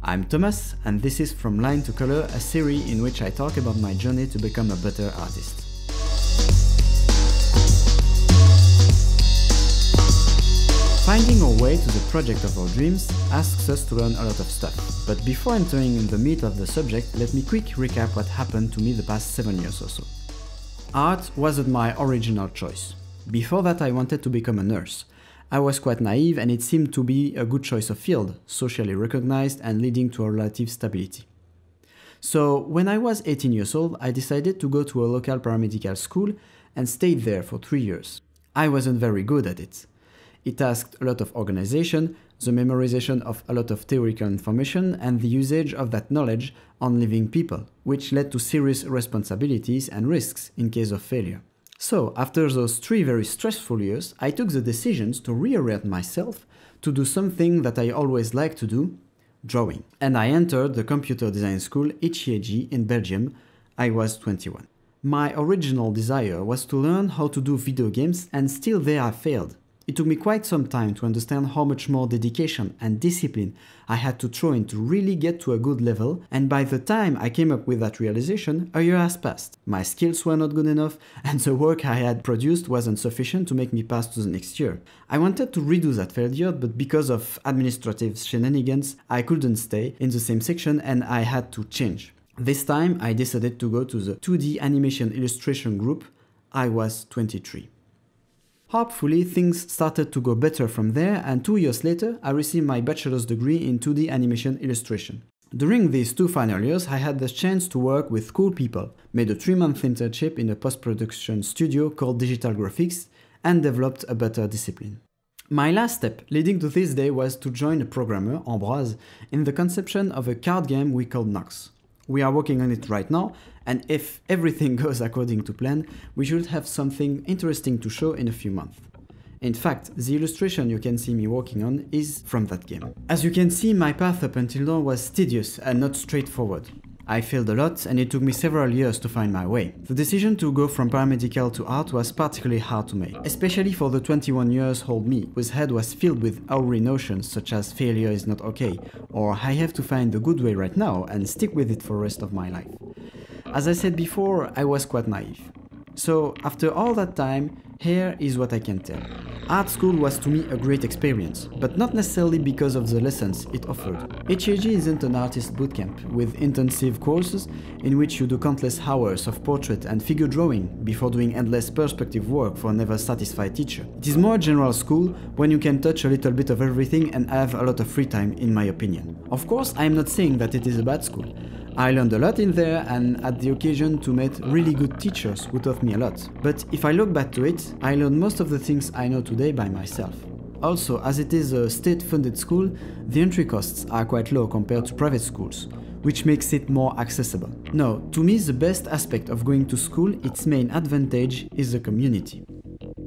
I'm Thomas, and this is From Line to Color, a series in which I talk about my journey to become a better artist. Finding our way to the project of our dreams asks us to learn a lot of stuff. But before entering in the meat of the subject, let me quick recap what happened to me the past 7 years or so. Art wasn't my original choice. Before that, I wanted to become a nurse. I was quite naive and it seemed to be a good choice of field, socially recognized and leading to a relative stability. So when I was 18 years old, I decided to go to a local paramedical school and stayed there for 3 years. I wasn't very good at it. It asked a lot of organization, the memorization of a lot of theoretical information and the usage of that knowledge on living people, which led to serious responsibilities and risks in case of failure. So, after those 3 very stressful years, I took the decisions to reorient myself to do something that I always liked to do, drawing. And I entered the computer design school HEG in Belgium. I was 21. My original desire was to learn how to do video games, and still there I failed. It took me quite some time to understand how much more dedication and discipline I had to throw in to really get to a good level, and by the time I came up with that realization, a year has passed. My skills were not good enough, and the work I had produced wasn't sufficient to make me pass to the next year. I wanted to redo that failure, but because of administrative shenanigans, I couldn't stay in the same section and I had to change. This time, I decided to go to the 2D animation illustration group. I was 23. Hopefully, things started to go better from there, and 2 years later, I received my bachelor's degree in 2D animation illustration. During these 2 final years, I had the chance to work with cool people, made a 3-month internship in a post-production studio called Digital Graphics, and developed a better discipline. My last step leading to this day was to join a programmer, Ambroise, in the conception of a card game we called Nox. We are working on it right now, and if everything goes according to plan, we should have something interesting to show in a few months. In fact, the illustration you can see me working on is from that game. As you can see, my path up until now was tedious and not straightforward. I failed a lot and it took me several years to find my way. The decision to go from paramedical to art was particularly hard to make, especially for the 21 years old me, whose head was filled with hoary notions such as failure is not okay, or I have to find the good way right now and stick with it for the rest of my life. As I said before, I was quite naive. So, after all that time, here is what I can tell. Art school was to me a great experience, but not necessarily because of the lessons it offered. HEG isn't an artist bootcamp with intensive courses in which you do countless hours of portrait and figure drawing before doing endless perspective work for a never satisfied teacher. It is more a general school when you can touch a little bit of everything and have a lot of free time, in my opinion. Of course, I am not saying that it is a bad school. I learned a lot in there and had the occasion to meet really good teachers who taught me a lot. But if I look back to it, I learned most of the things I know today by myself. Also, as it is a state-funded school, the entry costs are quite low compared to private schools, which makes it more accessible. Now, to me, the best aspect of going to school, its main advantage, is the community.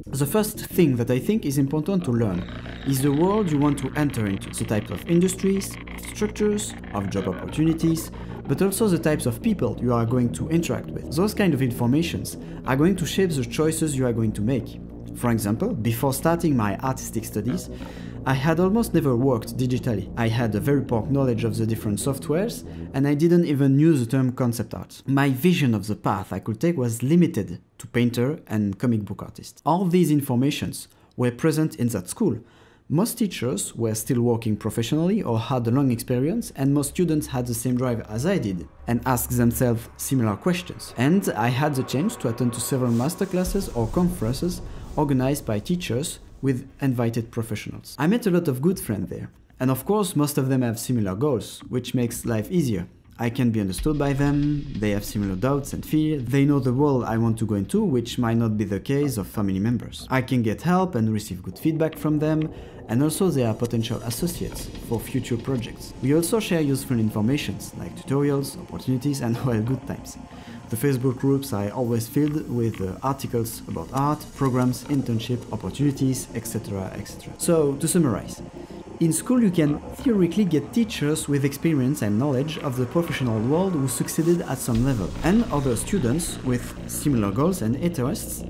The first thing that I think is important to learn is the world you want to enter into, the types of industries, of structures, of job opportunities, but also the types of people you are going to interact with. Those kind of informations are going to shape the choices you are going to make. For example, before starting my artistic studies, I had almost never worked digitally. I had a very poor knowledge of the different softwares, and I didn't even use the term concept art. My vision of the path I could take was limited to painter and comic book artist. All these informations were present in that school. Most teachers were still working professionally or had a long experience, and most students had the same drive as I did and asked themselves similar questions. And I had the chance to attend to several masterclasses or conferences organized by teachers with invited professionals. I met a lot of good friends there, and of course most of them have similar goals, which makes life easier. I can be understood by them, they have similar doubts and fears, they know the world I want to go into, which might not be the case of family members. I can get help and receive good feedback from them, and also they are potential associates for future projects. We also share useful information like tutorials, opportunities and well, good times. The Facebook groups are always filled with articles about art, programs, internship, opportunities, etc. etc. So, to summarize, in school you can theoretically get teachers with experience and knowledge of the professional world who succeeded at some level, and other students with similar goals and interests,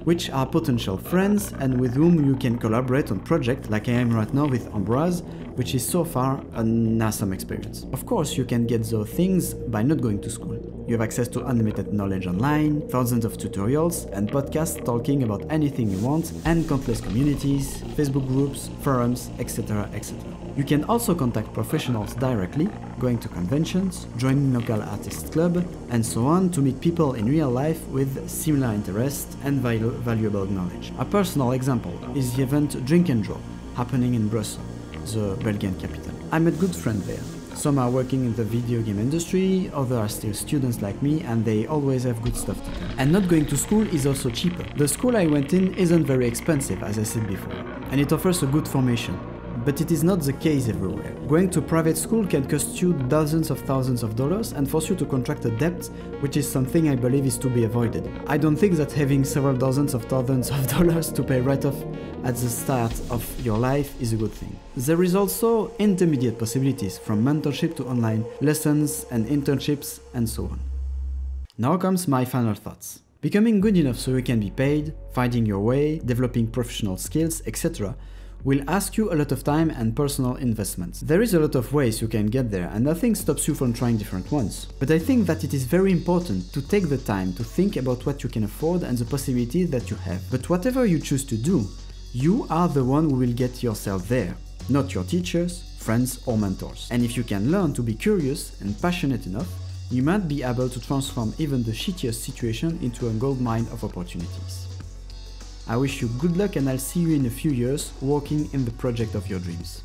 which are potential friends and with whom you can collaborate on projects like I am right now with Ambroise, which is so far an awesome experience. Of course, you can get those things by not going to school. You have access to unlimited knowledge online, thousands of tutorials and podcasts talking about anything you want, and countless communities, Facebook groups, forums, etc. etc. You can also contact professionals directly, going to conventions, joining local artists club, and so on to meet people in real life with similar interests and valuable knowledge. A personal example is the event Drink and Draw, happening in Brussels, the Belgian capital. I met good friends there. Some are working in the video game industry, others are still students like me, and they always have good stuff to tell. And not going to school is also cheaper. The school I went in isn't very expensive, as I said before, and it offers a good formation. But it is not the case everywhere. Going to private school can cost you dozens of thousands of dollars and force you to contract a debt, which is something I believe is to be avoided. I don't think that having several dozens of thousands of dollars to pay right off at the start of your life is a good thing. There is also intermediate possibilities, from mentorship to online lessons and internships and so on. Now comes my final thoughts. Becoming good enough so you can be paid, finding your way, developing professional skills, etc. will ask you a lot of time and personal investments. There is a lot of ways you can get there and nothing stops you from trying different ones. But I think that it is very important to take the time to think about what you can afford and the possibilities that you have. But whatever you choose to do, you are the one who will get yourself there, not your teachers, friends or mentors. And if you can learn to be curious and passionate enough, you might be able to transform even the shittiest situation into a goldmine of opportunities. I wish you good luck and I'll see you in a few years working in the project of your dreams.